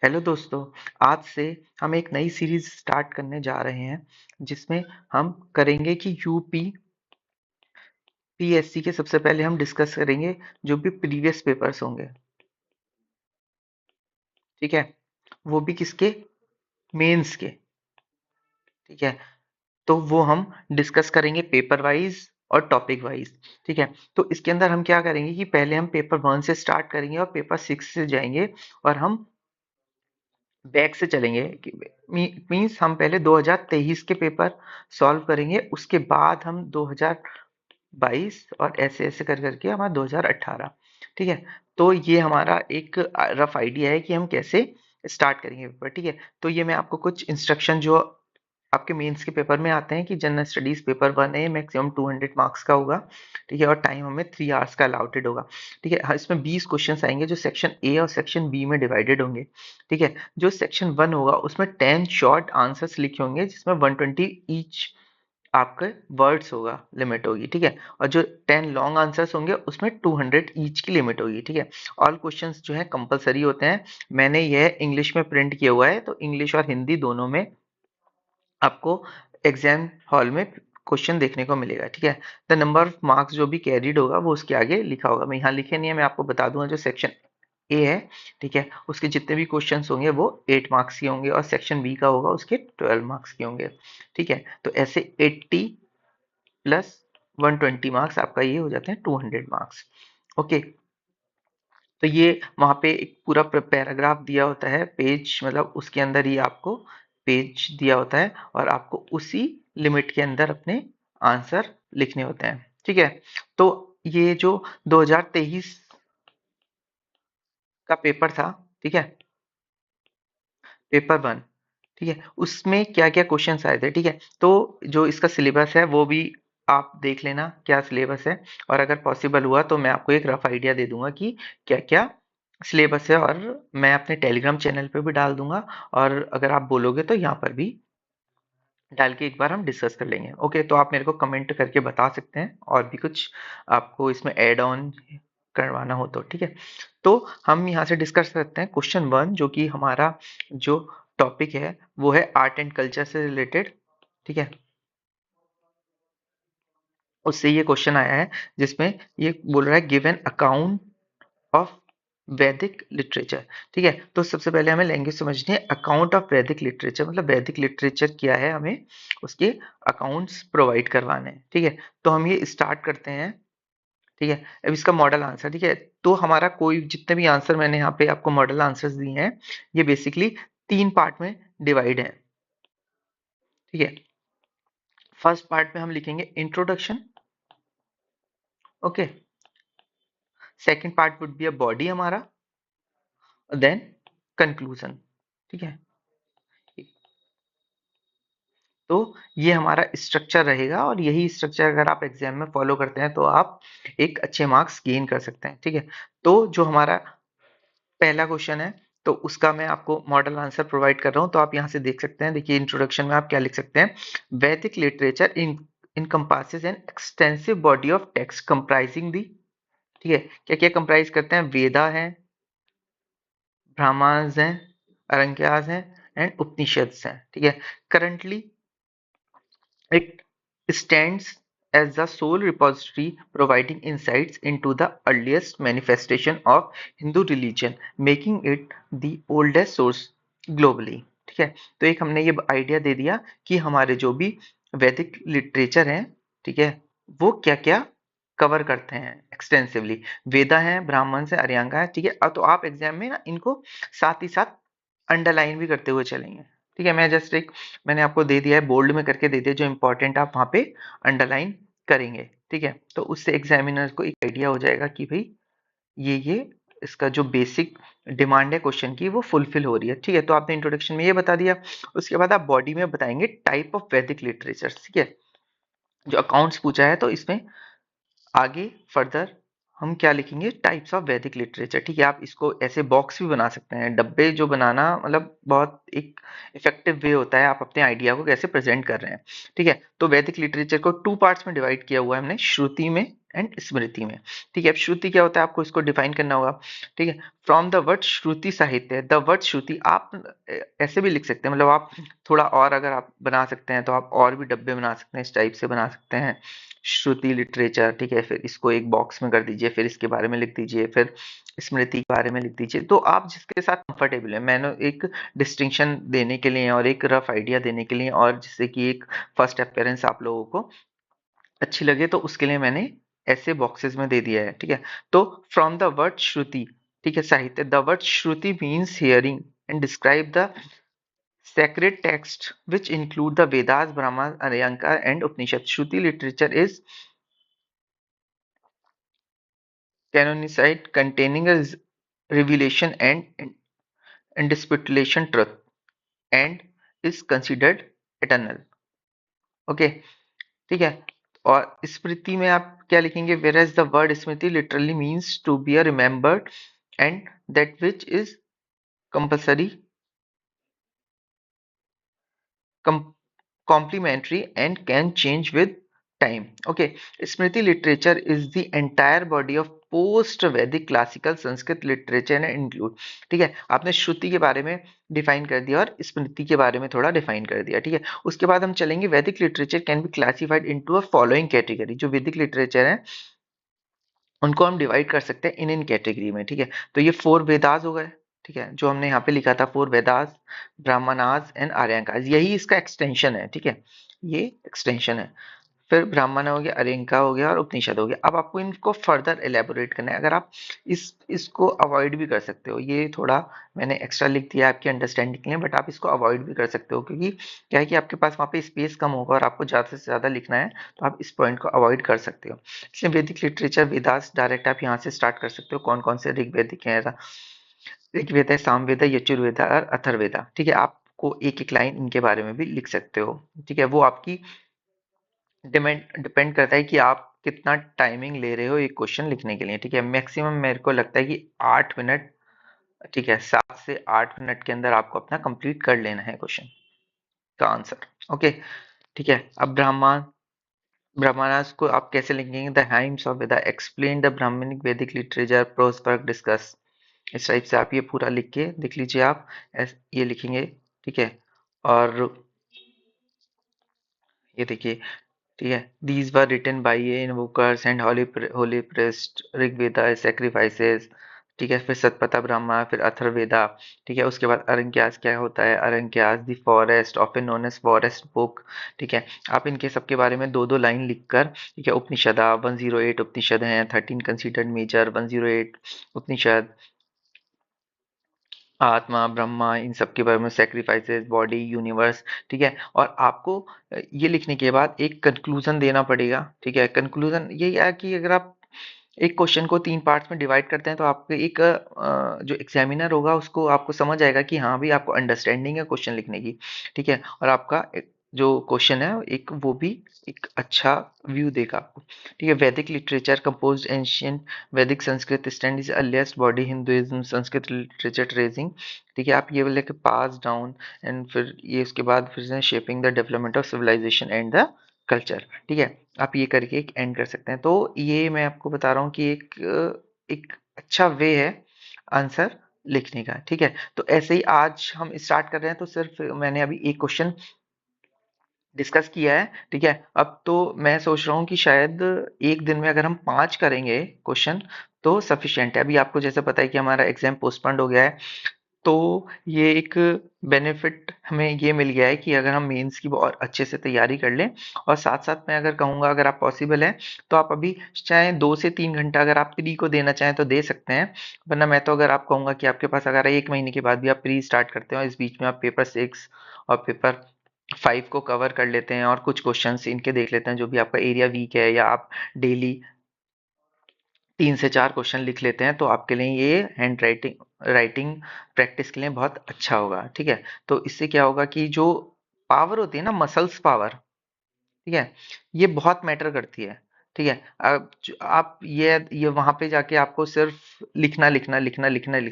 Hello दोस्तों। आज से हम एक नई सीरीज स्टार्ट करने जा रहे हैं जिसमें हम करेंगे कि यूपी पीएससी के सबसे पहले हम डिस्कस करेंगे जो भी प्रीवियस पेपर्स होंगे। ठीक है, वो भी किसके, मेंस के। ठीक है, तो वो हम डिस्कस करेंगे पेपर वाइज और टॉपिक वाइज। ठीक है, तो इसके अंदर हम क्या करेंगे कि पहले हम पेपर 1 से स्टार्ट करेंगे और पेपर 6 से जाएंगे और हम बैक से चलेंगे। मीन्स हम पहले 2023 के पेपर सॉल्व करेंगे, उसके बाद हम 2022 और ऐसे ऐसे कर करके हमारा 2018। ठीक है, तो ये हमारा एक रफ आइडिया है कि हम कैसे स्टार्ट करेंगे पेपर। ठीक है, तो ये मैं आपको कुछ इंस्ट्रक्शन जो आपके मेंस के पेपर में आते हैं कि जनरल स्टडीज पेपर 1 है, मैक्सिमम 200 मार्क्स का होगा। ठीक है, और टाइम हमें 3 आवर्स का अलाउटेड होगा। ठीक है, इसमें 20 क्वेश्चंस आएंगे जो सेक्शन ए और सेक्शन बी में डिवाइडेड होंगे। ठीक है, जो सेक्शन 1 होगा उसमें 10 शॉर्ट आंसर्स लिखे होंगे जिसमें 120 ईच आपके वर्ड्स होगा, लिमिट होगी। ठीक है, और जो 10 लॉन्ग आंसर्स होंगे उसमें 200 ईच की लिमिट होगी। ठीक है, ऑल क्वेश्चंस जो है कंपलसरी होते हैं। मैंने यह इंग्लिश में प्रिंट किया हुआ है, तो इंग्लिश और हिंदी दोनों में आपको एग्जाम हॉल में क्वेश्चन देखने को मिलेगा। ठीक है, द नंबर ऑफ मार्क्स जो भी कैरीड होगा वो उसके आगे लिखा होगा। मैं यहाँ लिखे नहीं है, मैं आपको बता दूंगा। जो सेक्शन ए है, ठीक है, उसके जितने भी क्वेश्चंस होंगे वो 8 मार्क्स के होंगे और सेक्शन बी का होगा उसके 12 मार्क्स के होंगे। ठीक है, तो ऐसे 80 प्लस 120 मार्क्स आपका ये हो जाते हैं 200 मार्क्स। ओके, तो ये वहाँ पे एक पूरा पैराग्राफ दिया होता है, पेज मतलब उसके अंदर ही आपको पेज दिया होता है और आपको उसी लिमिट के अंदर अपने आंसर लिखने होते हैं। ठीक है, तो ये जो 2023 का पेपर था, ठीक है, पेपर 1, ठीक है, उसमें क्या क्या क्वेश्चंस आए थे। ठीक है, तो जो इसका सिलेबस है वो भी आप देख लेना क्या सिलेबस है, और अगर पॉसिबल हुआ तो मैं आपको एक रफ आइडिया दे दूंगा कि क्या क्या सिलेबस है, और मैं अपने टेलीग्राम चैनल पे भी डाल दूंगा, और अगर आप बोलोगे तो यहाँ पर भी डाल के एक बार हम डिस्कस कर लेंगे। ओके, तो आप मेरे को कमेंट करके बता सकते हैं और भी कुछ आपको इसमें ऐड ऑन करवाना हो तो। ठीक है, तो हम यहाँ से डिस्कस करते हैं क्वेश्चन 1, जो कि हमारा जो टॉपिक है वो है आर्ट एंड कल्चर से रिलेटेड। ठीक है, उससे ये क्वेश्चन आया है जिसमें ये बोल रहा है गिव एन अकाउंट ऑफ वैदिक लिटरेचर। ठीक है, तो सबसे पहले हमें लैंग्वेज समझनी है। अकाउंट ऑफ वैदिक लिटरेचर मतलब वैदिक लिटरेचर क्या है, हमें उसके अकाउंट्स प्रोवाइड करवाने हैं। ठीक है, तो हम ये स्टार्ट करते हैं। ठीक है, अब इसका मॉडल आंसर। ठीक है, तो हमारा कोई जितने भी आंसर मैंने यहाँ पे आपको मॉडल आंसर्स दिए हैं, ये बेसिकली 3 पार्ट में डिवाइड है। ठीक है, फर्स्ट पार्ट में हम लिखेंगे introduction. Okay, second part would be a body हमारा, देन कंक्लूजन। ठीक है, तो ये हमारा स्ट्रक्चर रहेगा, और यही स्ट्रक्चर अगर आप एग्जाम में फॉलो करते हैं तो आप एक अच्छे मार्क्स गेन कर सकते हैं। ठीक है, तो जो हमारा पहला क्वेश्चन है, तो उसका मैं आपको मॉडल आंसर प्रोवाइड कर रहा हूं, तो आप यहां से देख सकते हैं। देखिए इंट्रोडक्शन में आप क्या लिख सकते हैं। Vedic literature in encompasses an extensive body of text comprising the. ठीक है, क्या क्या कंप्राइज करते हैं? वेदा है, ब्राह्मण्स हैं, अरंक्यास हैं, एंड उपनिषद्स हैं। ठीक है, currently it stands as the sole repository providing insights into the earliest manifestation of Hindu religion, making it the oldest source globally। ठीक है, तो एक हमने ये आइडिया दे दिया कि हमारे जो भी वैदिक लिटरेचर हैं, ठीक है, वो क्या क्या कवर करते हैं एक्सटेंसिवली। वेदा है, ब्राह्मण से, अर्यांगा है। ठीक है, अब तो आप एग्जाम में ना इनको साथ ही साथ अंडरलाइन भी करते हुए चलेंगे। ठीक है, मैं जस्ट एक मैंने आपको दे दिया है, बोल्ड में करके दे दिया, जो इंपॉर्टेंट आप वहां पे अंडरलाइन करेंगे। ठीक है, तो उससे एग्जामिनर को एक आइडिया हो जाएगा कि भाई ये इसका जो बेसिक डिमांड है क्वेश्चन की वो फुलफिल हो रही है। ठीक है, तो आपने इंट्रोडक्शन में ये बता दिया। उसके बाद आप बॉडी में बताएंगे टाइप ऑफ वैदिक लिटरेचर। ठीक है, जो अकाउंट्स पूछा है तो इसमें आगे फर्दर हम क्या लिखेंगे? टाइप्स ऑफ वैदिक लिटरेचर। ठीक है, आप इसको ऐसे बॉक्स भी बना सकते हैं। डब्बे जो बनाना मतलब बहुत एक इफेक्टिव वे होता है, आप अपने आइडिया को कैसे प्रेजेंट कर रहे हैं। ठीक है, तो वैदिक लिटरेचर को 2 पार्ट्स में डिवाइड किया हुआ है हमने, श्रुति में एंड स्मृति में। ठीक है, अब श्रुति क्या होता है आपको इसको डिफाइन करना होगा। ठीक है, फ्रॉम द वर्ड श्रुति साहित्य, द वर्ड श्रुति आप ऐसे भी लिख सकते हैं, मतलब आप थोड़ा और अगर आप बना सकते हैं तो आप और भी डब्बे बना सकते हैं, इस टाइप से बना सकते हैं श्रुति लिटरेचर। ठीक है, फिर इसको एक बॉक्स में कर दीजिए, फिर इसके बारे में लिख दीजिए, फिर स्मृति के बारे में लिख दीजिए, तो आप जिसके साथ कंफर्टेबल है। मैंने एक डिस्टिंक्शन देने के लिए और एक रफ आइडिया देने के लिए और जिससे कि एक फर्स्ट अपेयरेंस आप लोगों को अच्छी लगे, तो उसके लिए मैंने ऐसे बॉक्सेस में दे दिया है। ठीक है, तो फ्रॉम द वर्ड श्रुति, ठीक है, साहित्य, the word Shruti means hearing and describe the sacred text which include the Vedas, Brahmas, Aryanka and Upanishad. Shruti literature is canonized containing a revelation and indisputable truth and is considered eternal. Okay, ठीक है। और स्मृति में आप क्या लिखेंगे? whereas the word Smriti literally means to be a remembered and that which is compulsory, com- complementary and can change with time. Okay, smriti literature is the entire body of post वैदिक classical Sanskrit literature and include. ठीक है, आपने श्रुति के बारे में define कर दिया और स्मृति के बारे में थोड़ा डिफाइन कर दिया। ठीक है, उसके बाद हम चलेंगे वैदिक literature can be classified into a following category. जो वैदिक लिटरेचर है उनको हम डिवाइड कर सकते हैं इन इन कैटेगरी में। ठीक है, तो ये 4 वेदास हो गए। ठीक है, जो हमने यहाँ पे लिखा था 4 वेदास, ब्राह्मणास एंड आर्यांकास, यही इसका एक्सटेंशन है। ठीक है, ये एक्सटेंशन है। फिर ब्राह्मण हो गया, अरेंका हो गया और उपनिषद हो गया। अब आपको इनको फर्दर एलेबोरेट करना है। अगर आप इसको अवॉइड भी कर सकते हो, ये थोड़ा मैंने एक्स्ट्रा लिख दिया आपकी अंडरस्टैंडिंग के लिए, बट आप इसको अवॉइड भी कर सकते हो क्योंकि क्या है कि आपके पास वहाँ पे स्पेस कम होगा और आपको ज़्यादा से ज़्यादा लिखना है, तो आप इस पॉइंट को अवॉइड कर सकते हो। इसलिए वैदिक लिटरेचर वेदास डायरेक्ट आप यहाँ से स्टार्ट कर सकते हो। कौन कौन से ऋग्वेदिक है? ऋग्वेद है, सामवेद है, यजुर्वेद और अथर्ववेद। ठीक है, आपको एक एक लाइन इनके बारे में भी लिख सकते हो। ठीक है, वो आपकी डिपेंड डिपेंड करता है कि आप कितना टाइमिंग ले रहे हो एक क्वेश्चन लिखने के लिए। ठीक है, मैक्सिमम मेरे को लगता है कि 8 मिनट। ठीक है, 7 से 8 मिनट के अंदर आपको अपना कंप्लीट कर लेना है क्वेश्चन का आंसर। ओके, ठीक है। अब ब्राह्मणास को आप कैसे लिखेंगे? The hymns of Veda explain the Brahmanic वैदिक लिटरेचर प्रोज वर्क डिस्कस। इस टाइप से आप ये पूरा लिख के देख लीजिए। आप ये लिखेंगे। ठीक है, और ये देखिए। ठीक है, these were written by invokers and holy priest। Rigveda sacrifices। ठीक है, फिर सतपथा ब्रह्मा, फिर अथर्ववेदा। ठीक है, उसके बाद अरंक्यास क्या होता है? Aranyakas the forest often known as forest book. ठीक है, आप इनके सबके बारे में दो दो लाइन लिखकर, ठीक है, उपनिषदा 108 उपनिषद हैं, 13 कंसिडर्ड मेजर, 108 उपनिषद, आत्मा, ब्रह्मा, इन सब के बारे में, सैक्रिफाइसेस, बॉडी, यूनिवर्स। ठीक है, और आपको ये लिखने के बाद एक कंक्लूजन देना पड़ेगा। ठीक है, कंक्लूजन ये है कि अगर आप एक क्वेश्चन को 3 पार्ट्स में डिवाइड करते हैं तो आपके एक जो एग्जामिनर होगा उसको आपको समझ आएगा कि हाँ भी आपको अंडरस्टैंडिंग है क्वेश्चन लिखने की। ठीक है, और आपका जो क्वेश्चन है एक वो भी एक अच्छा व्यू देगा आपको। ठीक है, वैदिक लिटरेचर कंपोज्ड एंशियंट वैदिक Sanskrit stand is earliest body Hinduism Sanskrit literature tracing. ठीक है, आप ये बोले कि पास डाउन एंड फिर ये उसके बाद फिर से shaping the development of civilization and the culture. ठीक है, आप ये करके एक एंड कर सकते हैं। तो ये मैं आपको बता रहा हूँ कि एक अच्छा वे है आंसर लिखने का। ठीक है, तो ऐसे ही आज हम स्टार्ट कर रहे हैं, तो सिर्फ मैंने अभी एक क्वेश्चन डिस्कस किया है। ठीक है, अब तो मैं सोच रहा हूँ कि शायद एक दिन में अगर हम 5 करेंगे क्वेश्चन तो सफिशिएंट है। अभी आपको जैसे पता है कि हमारा एग्जाम पोस्टपोन्ड हो गया है, तो ये एक बेनिफिट हमें ये मिल गया है कि अगर हम मेंस की और अच्छे से तैयारी कर लें, और साथ साथ मैं अगर कहूँगा अगर आप पॉसिबल है तो आप अभी चाहे 2 से 3 घंटा अगर आप प्री को देना चाहें तो दे सकते हैं। वरना मैं तो अगर आप कहूँगा कि आपके पास अगर 1 महीने के बाद भी आप प्री स्टार्ट करते हो, इस बीच में आप पेपर 6 और पेपर 5 को कवर कर लेते हैं और कुछ क्वेश्चंस इनके देख लेते हैं जो भी आपका एरिया वीक है, या आप डेली 3 से 4 क्वेश्चन लिख लेते हैं, तो आपके लिए ये हैंड राइटिंग राइटिंग प्रैक्टिस के लिए बहुत अच्छा होगा। ठीक है, तो इससे क्या होगा कि जो पावर होती है ना, मसल्स पावर, ठीक है, ये बहुत मैटर करती है। ठीक है। अब आप ये वहां पे जाके आपको सिर्फ लिखना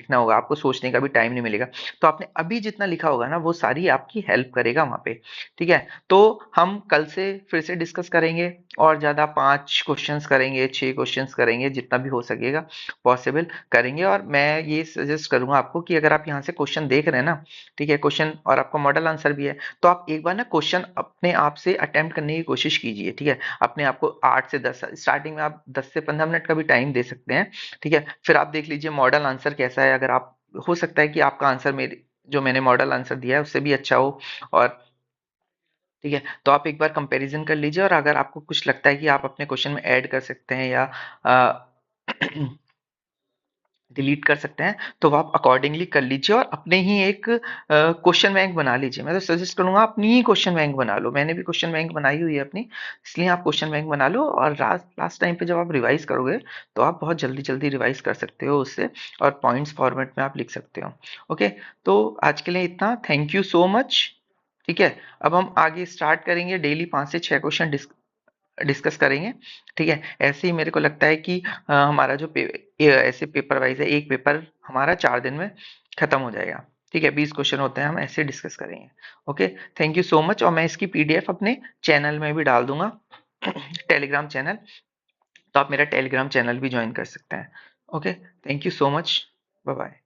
होगा, आपको सोचने का भी टाइम नहीं मिलेगा। तो आपने अभी जितना लिखा होगा ना वो सारी आपकी हेल्प करेगा वहां पे। ठीक है, तो हम कल से फिर से डिस्कस करेंगे और ज्यादा 5 क्वेश्चंस करेंगे, 6 क्वेश्चंस करेंगे, जितना भी हो सकेगा पॉसिबल करेंगे। और मैं ये सजेस्ट करूंगा आपको कि अगर आप यहाँ से क्वेश्चन देख रहे हैं ना, ठीक है, क्वेश्चन और आपका मॉडल आंसर भी है, तो आप एक बार ना क्वेश्चन अपने आप से अटेम्प्ट करने की कोशिश कीजिए। ठीक है, अपने आप को 8 से 10, स्टार्टिंग में आप 10 से 15 मिनट का भी टाइम दे सकते हैं। ठीक है, फिर आप देख लीजिए मॉडल आंसर कैसा है। अगर आप, हो सकता है कि आपका आंसर मेरे जो मैंने मॉडल आंसर दिया है उससे भी अच्छा हो। और ठीक है, तो आप एक बार कंपैरिजन कर लीजिए, और अगर आपको कुछ लगता है कि आप अपने क्वेश्चन में ऐड कर सकते हैं या डिलीट कर सकते हैं, तो वो आप अकॉर्डिंगली कर लीजिए और अपने ही एक क्वेश्चन बैंक बना लीजिए। मैं तो सजेस्ट करूंगा अपनी ही क्वेश्चन बैंक बना लो, मैंने भी क्वेश्चन बैंक बनाई हुई है अपनी, इसलिए आप क्वेश्चन बैंक बना लो। और लास्ट लास्ट टाइम पे जब आप रिवाइज करोगे तो आप बहुत जल्दी जल्दी रिवाइज कर सकते हो उससे, और पॉइंट्स फॉर्मेट में आप लिख सकते हो। ओके, तो आज के लिए इतना, थैंक यू सो मच। ठीक है, अब हम आगे स्टार्ट करेंगे, डेली 5 से 6 क्वेश्चन डिस्कस करेंगे। ठीक है, ऐसे ही मेरे को लगता है कि हमारा जो ऐसे पेपर वाइज है, एक पेपर हमारा 4 दिन में खत्म हो जाएगा। ठीक है, 20 क्वेश्चन होते हैं, हम ऐसे डिस्कस करेंगे। Okay, thank you so much. और मैं इसकी पीडीएफ अपने चैनल में भी डाल दूंगा, टेलीग्राम चैनल, तो आप मेरा टेलीग्राम चैनल भी ज्वाइन कर सकते हैं। Okay, thank you so much, bye bye.